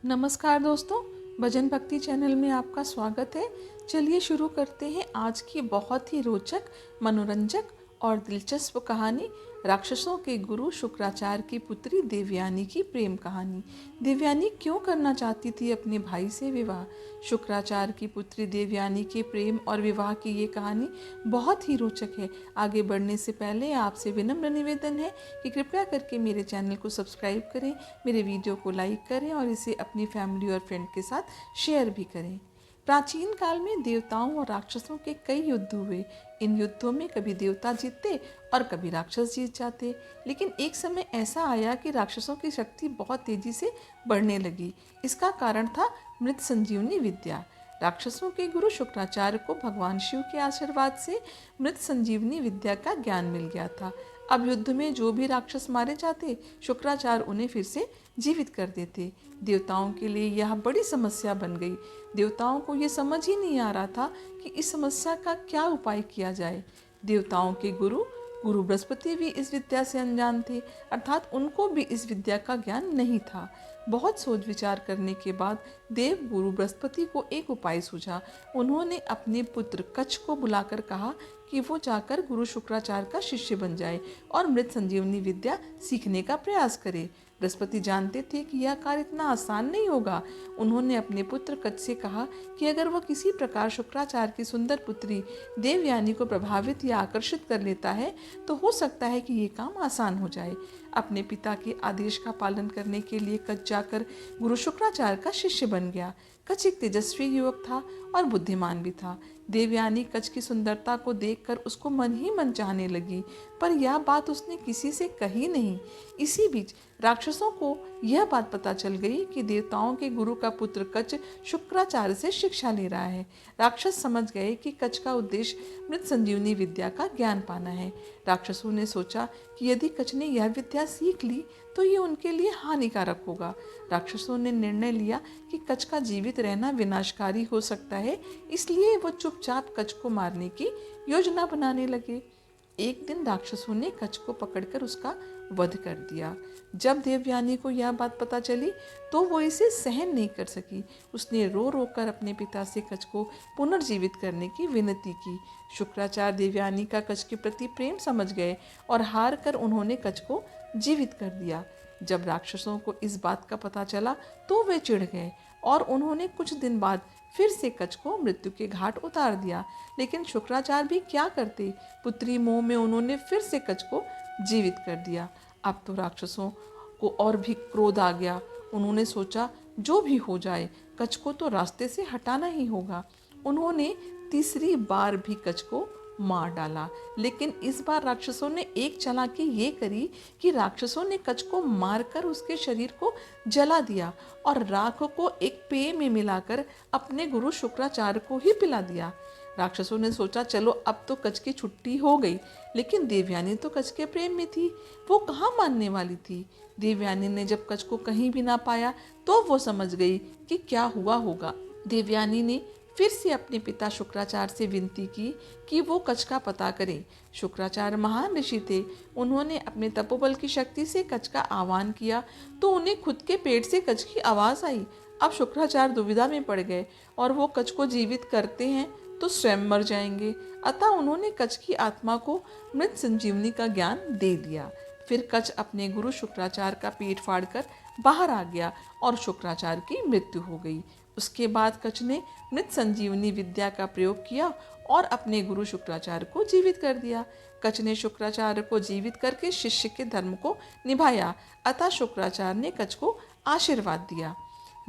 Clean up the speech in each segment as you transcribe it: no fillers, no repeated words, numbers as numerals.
नमस्कार दोस्तों, भजन भक्ति चैनल में आपका स्वागत है। चलिए शुरू करते हैं आज की बहुत ही रोचक, मनोरंजक और दिलचस्प कहानी, राक्षसों के गुरु शुक्राचार्य की पुत्री देवयानी की प्रेम कहानी। देवयानी क्यों करना चाहती थी अपने भाई से विवाह? शुक्राचार्य की पुत्री देवयानी के प्रेम और विवाह की ये कहानी बहुत ही रोचक है। आगे बढ़ने से पहले आपसे विनम्र निवेदन है कि कृपया करके मेरे चैनल को सब्सक्राइब करें, मेरे वीडियो को लाइक करें और इसे अपनी फैमिली और फ्रेंड के साथ शेयर भी करें। प्राचीन काल में देवताओं और राक्षसों के कई युद्ध हुए। इन युद्धों में कभी देवता जीतते और कभी राक्षस जीत जाते। लेकिन एक समय ऐसा आया कि राक्षसों की शक्ति बहुत तेजी से बढ़ने लगी। इसका कारण था मृत संजीवनी विद्या। राक्षसों के गुरु शुक्राचार्य को भगवान शिव के आशीर्वाद से मृत संजीवनी विद्या का ज्ञान मिल गया था। अब युद्ध में जो भी राक्षस मारे जाते, शुक्राचार्य उन्हें फिर से जीवित कर देते। देवताओं के लिए यह बड़ी समस्या बन गई। देवताओं को ये समझ ही नहीं आ रहा था कि इस समस्या का क्या उपाय किया जाए। देवताओं के गुरु गुरु बृहस्पति भी इस विद्या से अनजान थे, अर्थात उनको भी इस विद्या का ज्ञान नहीं था। बहुत सोच विचार करने के बाद देव गुरु बृहस्पति को एक उपाय सूझा। उन्होंने अपने पुत्र कच्छ को बुलाकर कहा कि वो जाकर गुरु शुक्राचार्य का शिष्य बन जाए और मृत संजीवनी विद्या सीखने का प्रयास करे। बृहस्पति जानते थे कि यह कार्य इतना आसान नहीं होगा। उन्होंने अपने पुत्र कच्छ से कहा कि अगर वह किसी प्रकार शुक्राचार्य की सुंदर पुत्री देवयानी को प्रभावित या आकर्षित कर लेता है तो हो सकता है कि ये काम आसान हो जाए। अपने पिता के आदेश का पालन करने के लिए कच्छ जाकर गुरु शुक्राचार्य का शिष्य बन गया। कच्छ एक तेजस्वी युवक था और बुद्धिमान भी था। देवयानी कच्छ की सुंदरता को देखकर उसको मन ही मन चाहने लगी, पर यह बात उसने किसी से कही नहीं। इसी बीच राक्षसों को यह बात पता चल गई कि देवताओं के गुरु का पुत्र कच्छ शुक्राचार्य से शिक्षा ले रहा है। राक्षस समझ गए कि कच्छ का उद्देश्य मृत संजीवनी विद्या का ज्ञान पाना है। राक्षसों ने सोचा कि यदि कच्छ ने यह विद्या सीख ली तो ये उनके लिए हानिकारक होगा। राक्षसों ने निर्णय लिया कि कच्छ का जीवित रहना विनाशकारी हो सकता है, इसलिए वो चुपचाप कच्छ को मारने की योजना बनाने लगे। एक दिन राक्षसों ने कच्छ को पकड़कर उसका वध कर दिया। जब देवयानी को यह बात पता चली तो वो इसे सहन नहीं कर सकी। उसने रो रो कर अपने पिता से कच्छ को पुनर्जीवित करने की विनती की। शुक्राचार्य देवयानी का कच्छ के प्रति प्रेम समझ गए और हार कर उन्होंने कच्छ को जीवित कर दिया। जब राक्षसों को इस बात का पता चला तो वे चिढ़ गए और उन्होंने कुछ दिन बाद फिर से कच्छ को मृत्यु के घाट उतार दिया। लेकिन शुक्राचार्य भी क्या करते, पुत्री मोह में उन्होंने फिर से कच्छ को जीवित कर दिया। अब तो राक्षसों को और भी क्रोध आ गया। उन्होंने सोचा जो भी हो जाए कच्छ को तो रास्ते से हटाना ही होगा। उन्होंने तीसरी बार भी कच्छ को मार डाला, लेकिन इस बार राक्षसों ने एक चालाकी ये करी कि राक्षसों ने कच्छ को मारकर उसके शरीर को जला दिया और राख को एक पेय में मिलाकर अपने गुरु शुक्राचार्य को ही पिला दिया। राक्षसों ने सोचा चलो अब तो कच्छ की छुट्टी हो गई, लेकिन देवयानी तो कच्छ के प्रेम में थी, वो कहाँ मानने वाली थी। देवयानी ने जब कच्छ को कहीं भी ना पाया तो वो समझ गई कि क्या हुआ होगा। देवयानी ने फिर से अपने पिता शुक्राचार्य से विनती की कि वो कच्छ का पता करें। शुक्राचार्य महान ऋषि थे। उन्होंने अपने तपोबल की शक्ति से कच्छ का आह्वान किया तो उन्हें खुद के पेट से कच्छ की आवाज़ आई। अब शुक्राचार्य दुविधा में पड़ गए और वो कच्छ को जीवित करते हैं तो स्वयं मर जाएंगे। अतः उन्होंने कच्छ की आत्मा को मृत संजीवनी का ज्ञान दे दिया। फिर कच्छ अपने गुरु शुक्राचार्य का पेट फाड़कर बाहर आ गया और शुक्राचार्य की मृत्यु हो गई। उसके बाद कच्छ ने मृत संजीवनी विद्या का प्रयोग किया और अपने गुरु शुक्राचार्य को जीवित कर दिया। कच्छ ने शुक्राचार्य को जीवित करके शिष्य के धर्म को निभाया। अतः शुक्राचार्य ने कच्छ को आशीर्वाद दिया।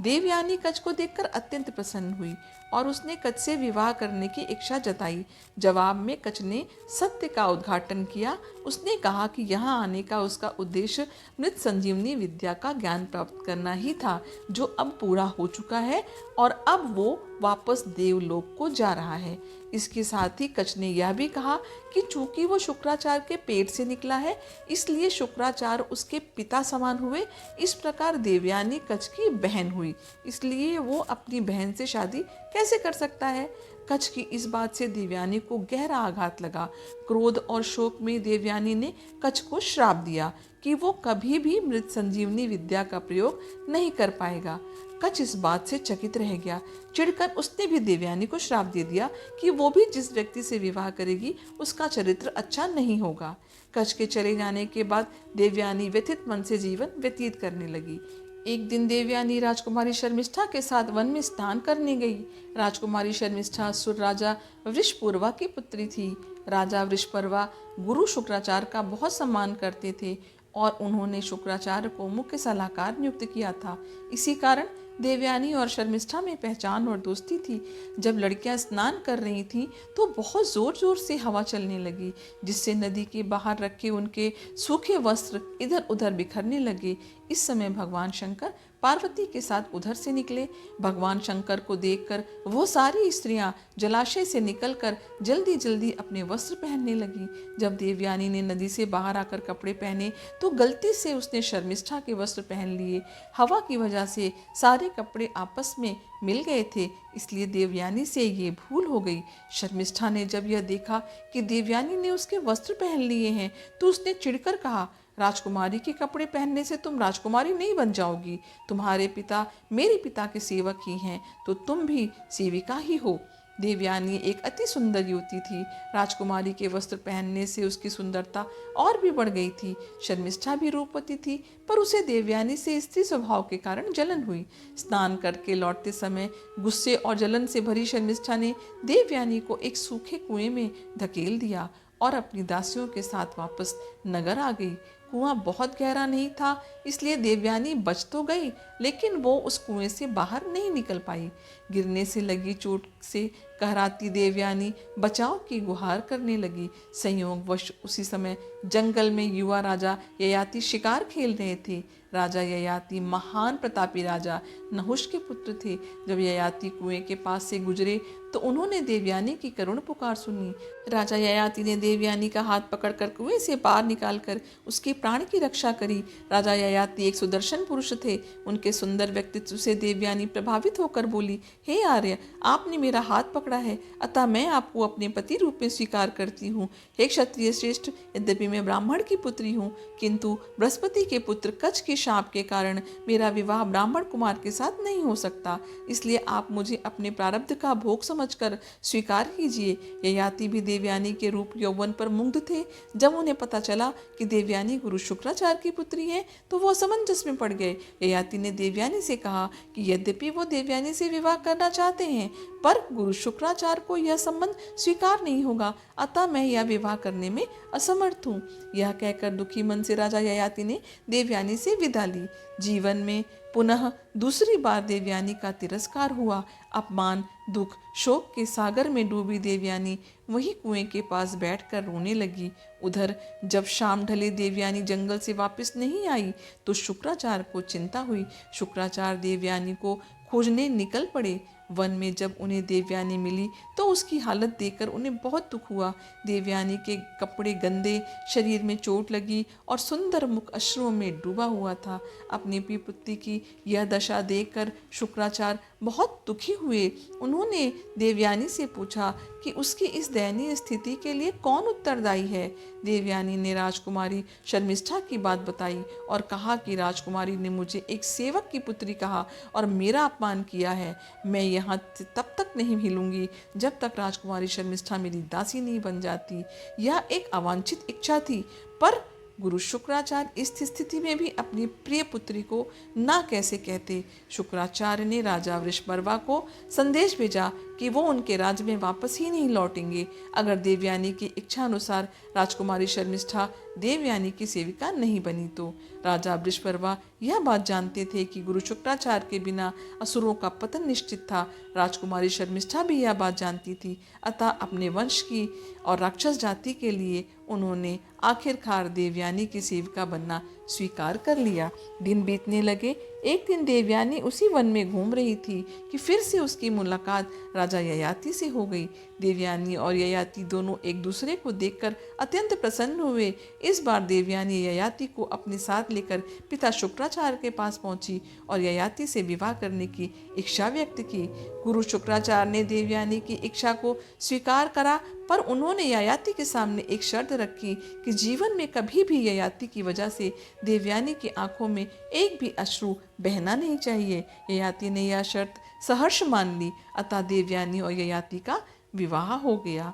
देवयानी कच्छ को देखकर अत्यंत प्रसन्न हुई और उसने कच्छ से विवाह करने की इच्छा जताई। जवाब में कच्छ ने सत्य का उद्घाटन किया। उसने कहा कि यहाँ आने का उसका उद्देश्य मृत संजीवनी विद्या का ज्ञान प्राप्त करना ही था, जो अब पूरा हो चुका है और अब वो वापस देवलोक को जा रहा है। इसके साथ ही कच्छ ने यह भी कहा कि चूंकि वो शुक्राचार्य के पेट से निकला है, इसलिए शुक्राचार्य उसके पिता समान हुए। इस प्रकार देवयानी कच्छ की बहन हुई, इसलिए वो अपनी बहन से शादी कैसे कर सकता है। कच्छ की इस बात से देवयानी को गहरा आघात लगा। क्रोध और शोक में देवयानी ने कच्छ को श्राप दिया कि वो कभी भी मृत संजीवनी विद्या का प्रयोग नहीं कर पाएगा। कच इस बात से चकित रह गया। चिढ़कर उसने भी देवयानी को श्राप दे दिया कि वो भी जिस व्यक्ति से विवाह करेगी उसका चरित्र अच्छा नहीं होगा। कच के चले जाने के बाद देवयानी व्यथित मन से जीवन व्यतीत करने लगी। एक दिन देवयानी राजकुमारी शर्मिष्ठा के साथ वन में स्नान करने गई। राजकुमारी शर्मिष्ठा असुर राजा वृषपर्वा की पुत्री थी। राजा वृषपर्वा गुरु शुक्राचार्य का बहुत सम्मान करते थे और उन्होंने शुक्राचार्य को मुख्य सलाहकार नियुक्त किया था। इसी कारण देवयानी और शर्मिष्ठा में पहचान और दोस्ती थी। जब लड़कियां स्नान कर रही थीं तो बहुत जोर जोर से हवा चलने लगी, जिससे नदी के बाहर रखे उनके सूखे वस्त्र इधर उधर बिखरने लगे। इस समय भगवान शंकर पार्वती के साथ उधर से निकले। भगवान शंकर को देखकर वो सारी स्त्रियां जलाशय से निकलकर जल्दी जल्दी अपने वस्त्र पहनने लगी। जब देवयानी ने नदी से बाहर आकर कपड़े पहने तो गलती से उसने शर्मिष्ठा के वस्त्र पहन लिए। हवा की वजह से सारे कपड़े आपस में मिल गए थे, इसलिए देवयानी से ये भूल हो गई। शर्मिष्ठा ने जब यह देखा कि देवयानी ने उसके वस्त्र पहन लिए हैं तो उसने चिढ़कर कहा, राजकुमारी के कपड़े पहनने से तुम राजकुमारी नहीं बन जाओगी। तुम्हारे पिता मेरे पिता के सेवक ही हैं, तो तुम भी सेविका ही हो। देवयानी एक अति सुंदर युवती थी। राजकुमारी के वस्त्र पहनने से उसकी सुंदरता और भी बढ़ गई थी। शर्मिष्ठा भी रूपवती थी, पर उसे देवयानी से स्त्री स्वभाव के कारण जलन हुई। स्नान करके लौटते समय गुस्से और जलन से भरी शर्मिष्ठा ने देवयानी को एक सूखे कुएं में धकेल दिया और अपनी दासियों के साथ वापस नगर आ गई। कुआं बहुत गहरा नहीं था, इसलिए देवयानी बच तो गई, लेकिन वो उस कुएं से बाहर नहीं निकल पाई। गिरने से लगी चोट से कहराती देवयानी बचाव की गुहार करने लगी। संयोगवश उसी समय जंगल में युवा राजा ययाति शिकार खेल रहे थे। राजा ययाति महान प्रतापी राजा नहुष के पुत्र थे। जब ययाति कुएं के पास से गुजरे तो उन्होंने देवयानी की करुण पुकार सुनी। राजा ययाति ने देवयानी का हाथ पकड़कर कुएं से बाहर निकालकर उसके प्राण की रक्षा करी। राजा ययाति एक सुदर्शन पुरुष थे। उनके सुंदर व्यक्तित्व से देवयानी प्रभावित होकर बोली, हे आर्य, आपने मेरा हाथ पकड़ा है, अतः मैं आपको अपने पति रूप में स्वीकार करती हूँ। हे क्षत्रिय श्रेष्ठ, यद्यपि मैं ब्राह्मण की पुत्री हूँ, किंतु बृहस्पति के पुत्र कच के शाप के कारण मेरा विवाह ब्राह्मण कुमार के साथ नहीं हो सकता, इसलिए आप मुझे अपने प्रारब्ध का भोग समझकर स्वीकार कीजिए। ययाति भी देवयानी के रूप यौवन पर मुग्ध थे। जब उन्हें पता चला कि देवयानी गुरु शुक्राचार्य की पुत्री है तो वो असमंजस में पड़ गए। ययाति ने देवयानी से कहा कि यद्यपि वो देवयानी से विवाह करना चाहते हैं, पर गुरु शुक्राचार्य को यह संबंध स्वीकार नहीं होगा, अतः मैं यह विवाह करने में असमर्थ हूँ। यह कहकर दुखी मन से राजा ययाति ने देवयानी से विदा ली। जीवन में पुनः दूसरी बार देवयानी का तिरस्कार हुआ। अपमान, दुख, शोक के सागर में डूबी देवयानी वही कुएं के पास बैठकर रोने लगी। उधर जब शाम ढले देवयानी जंगल से वापस नहीं आई तो शुक्राचार्य को चिंता हुई। शुक्राचार्य देवयानी को खोजने निकल पड़े। वन में जब उन्हें देवयानी मिली तो उसकी हालत देखकर उन्हें बहुत दुख हुआ। देवयानी के कपड़े गंदे, शरीर में चोट लगी और सुंदर मुख अश्रुओं में डूबा हुआ था। अपनी पुत्री की यह दशा देखकर शुक्राचार्य बहुत दुखी हुए। उन्होंने देवयानी से पूछा कि उसकी इस दयनीय स्थिति के लिए कौन उत्तरदायी है। देवयानी ने राजकुमारी शर्मिष्ठा की बात बताई और कहा कि राजकुमारी ने मुझे एक सेवक की पुत्री कहा और मेरा अपमान किया है। मैं यहाँ से तब तक नहीं हिलूंगी जब तक राजकुमारी शर्मिष्ठा मेरी दासी नहीं बन जाती। यह एक अवांछित इच्छा थी, पर गुरु शुक्राचार्य इस स्थिति में भी अपनी प्रिय पुत्री को ना कैसे कहते। शुक्राचार्य ने राजा वृषपर्वा को संदेश भेजा कि वो उनके राज्य में वापस ही नहीं लौटेंगे अगर देवयानी की इच्छा अनुसार राजकुमारी शर्मिष्ठा देवयानी की सेविका नहीं बनी तो। राजा वृषपर्वा यह बात जानते थे कि गुरु शुक्राचार्य के बिना असुरों का पतन निश्चित था। राजकुमारी शर्मिष्ठा भी यह बात जानती थी, अतः अपने वंश की और राक्षस जाति के लिए उन्होंने आखिरकार देवयानी की सेविका बनना स्वीकार कर लिया। दिन बीतने लगे। एक दिन देवयानी उसी वन में घूम रही थी कि फिर से उसकी मुलाकात राजा ययाति से हो गई। देवयानी और ययाति दोनों एक दूसरे को देखकर अत्यंत प्रसन्न हुए। इस बार देवयानी ययाति को अपने साथ लेकर पिता शुक्राचार्य के पास पहुंची और ययाति से विवाह करने की इच्छा व्यक्त की। गुरु शुक्राचार्य ने देवयानी की इच्छा को स्वीकार करा, पर उन्होंने ययाति के सामने एक शर्त रखी कि जीवन में कभी भी ययाति की वजह से देवयानी की आंखों में एक भी अश्रु बहना नहीं चाहिए। ययाति ने यह शर्त सहर्ष मान ली, अतः देवयानी और ययाति का विवाह हो गया।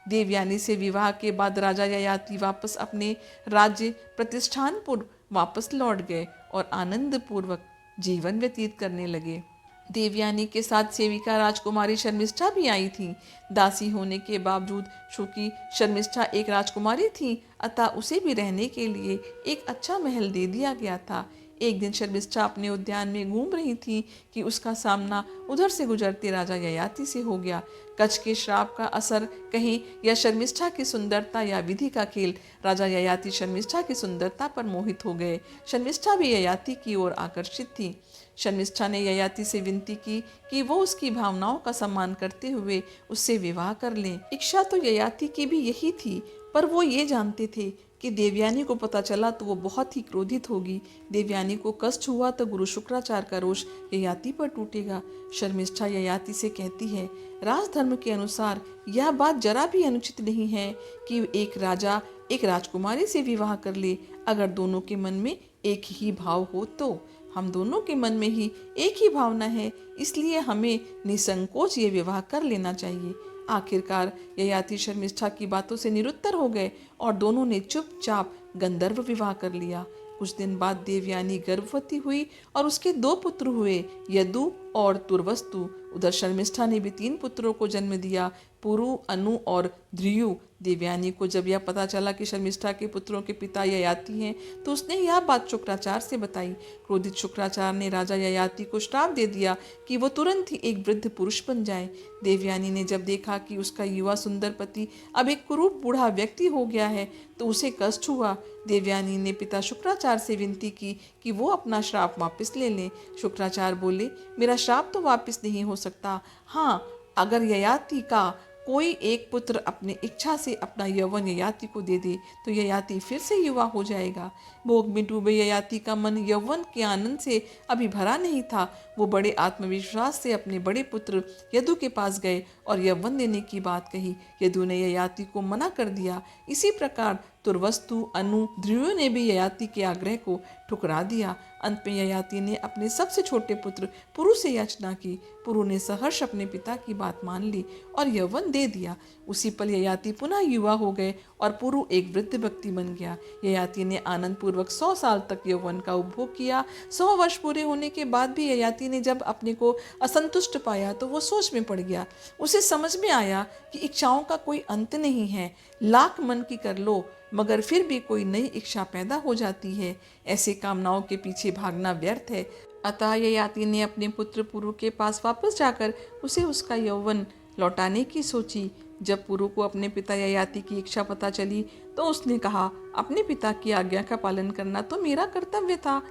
देवयानी से विवाह के बाद राजा ययाति वापस अपने राज्य प्रतिष्ठानपुर वापस लौट गए और आनंद पूर्वक जीवन व्यतीत करने लगे। देवयानी के साथ सेविका राजकुमारी शर्मिष्ठा भी आई थी। दासी होने के बावजूद चूंकि शर्मिष्ठा एक राजकुमारी थी, अतः उसे भी रहने के लिए एक अच्छा महल दे दिया गया था। एक दिन शर्मिष्ठा अपने उद्यान में घूम रही थी कि उसका सामना उधर से गुजरते राजा ययाति से हो गया। कच्छ के श्राप का असर कहीं या शर्मिष्ठा की सुंदरता या विधि का खेल, राजा ययाति शर्मिष्ठा की सुंदरता पर मोहित हो गए। शर्मिष्ठा भी ययाति की ओर आकर्षित थी। शर्मिष्ठा ने ययाति से विनती की कि वो उसकी भावनाओं का सम्मान करते हुए उससे विवाह कर लें। इच्छा तो ययाति की भी यही थी, पर वो ये जानते थे कि देवयानी को पता चला तो वो बहुत ही क्रोधित होगी। देवयानी को कष्ट हुआ तो गुरु शुक्राचार्य का रोष ययाति पर टूटेगा। शर्मिष्ठा ययाति से कहती है, राजधर्म के अनुसार यह बात जरा भी अनुचित नहीं है कि एक राजा एक राजकुमारी से विवाह कर ले, अगर दोनों के मन में एक ही भाव हो तो। हम दोनों के मन में ही एक ही भावना है, इसलिए हमें निसंकोच ये विवाह कर लेना चाहिए। आखिरकार ययाति शर्मिष्ठा की बातों से निरुत्तर हो गए और दोनों ने चुपचाप गंधर्व विवाह कर लिया। कुछ दिन बाद देवयानी गर्भवती हुई और उसके 2 पुत्र हुए, यदु और तुर्वस्तु। उधर शर्मिष्ठा ने भी 3 पुत्रों को जन्म दिया, पुरु, अनु और ध्रुयु। देवयानी को जब यह पता चला कि शर्मिष्ठा के पुत्रों के पिता ययाति हैं, तो उसने यह बात शुक्राचार्य से बताई। क्रोधित शुक्राचार्य ने राजा ययाति को श्राप दे दिया कि वो तुरंत ही एक वृद्ध पुरुष बन जाए। देवयानी ने जब देखा कि उसका युवा सुंदर पति अब एक कुरूप बूढ़ा व्यक्ति हो गया है, तो उसे कष्ट हुआ। देवयानी ने पिता शुक्राचार्य से विनती की कि वो अपना श्राप वापस ले लें। शुक्राचार्य बोले, मेरा श्राप तो वापस नहीं हो सकता। हाँ, अगर ययाति का कोई एक पुत्र अपनी इच्छा से अपना यौवन ययाति को दे दे तो ययाति फिर से युवा हो जाएगा। भोग में डूबे ययाति का मन यौवन के आनंद से अभी भरा नहीं था। वो बड़े आत्मविश्वास से अपने बड़े पुत्र यदु के पास गए और यौवन देने की बात कही। यदु ने ययाति को मना कर दिया। इसी प्रकार तुर्वस्तु, अनु, ध्रुव ने भी ययाति के आग्रह को ठुकरा दिया। अंत में ययाति ने अपने सबसे छोटे पुत्र पुरु से याचना की। पुरु ने सहर्ष अपने पिता की बात मान ली और यौवन दे दिया। उसी पल ययाति पुनः युवा हो गए और पुरु एक वृद्ध व्यक्ति बन गया। ययाति ने आनंद पूर्वक 100 साल तक यौवन का उपभोग किया। 100 वर्ष पूरे होने के बाद भी ययाति ने जब अपने को असंतुष्ट पाया तो वो सोच में पड़ गया। उसे समझ में आया कि इच्छाओं का कोई अंत नहीं है, लाख मन की कर लो मगर फिर भी कोई नई इच्छा पैदा हो जाती है। ऐसे कामनाओं के पीछे भागना व्यर्थ है। अतः ययाति ने अपने पुत्र पुरु के पास वापस जाकर उसे उसका यौवन लौटाने की सोची। जब पुरु को अपने पिता ययाति की इच्छा पता चली तो उसने कहा, अपने पिता की आज्ञा का पालन करना तो मेरा कर्तव्य था।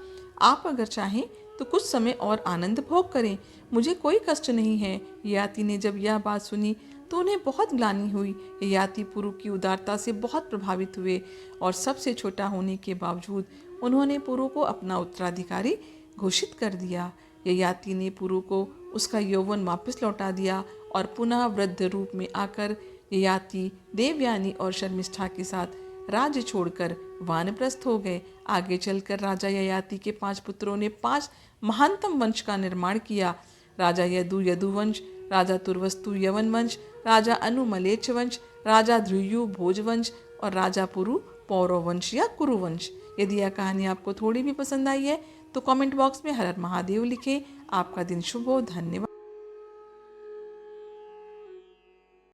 आप अगर चाहें तो कुछ समय और आनंद भोग करें, मुझे कोई कष्ट नहीं है। ययाति ने जब यह बात सुनी तो उन्हें बहुत ग्लानि हुई। ययाति पुरु की उदारता से बहुत प्रभावित हुए और सबसे छोटा होने के बावजूद उन्होंने पुरु को अपना उत्तराधिकारी घोषित कर दिया। ययाति ने पुरु को उसका यौवन वापस लौटा दिया और पुनः वृद्ध रूप में आकर ययाति देवयानी और शर्मिष्ठा के साथ राज्य छोड़कर वानप्रस्थ हो गए। आगे चलकर राजा ययाति के 5 पुत्रों ने 5 महानतम वंश का निर्माण किया। राजा यदु यदुवंश, राजा तुर्वस्तु यवन वंश, राजा अनु मलेच्छ वंश, राजा ध्रुयु भोजवंश और राजा पुरु पौरव वंश या कुरुवंश। यदि यह कहानी आपको थोड़ी भी पसंद आई है तो कमेंट बॉक्स में हर हर महादेव लिखें। आपका दिन शुभ हो। धन्यवाद।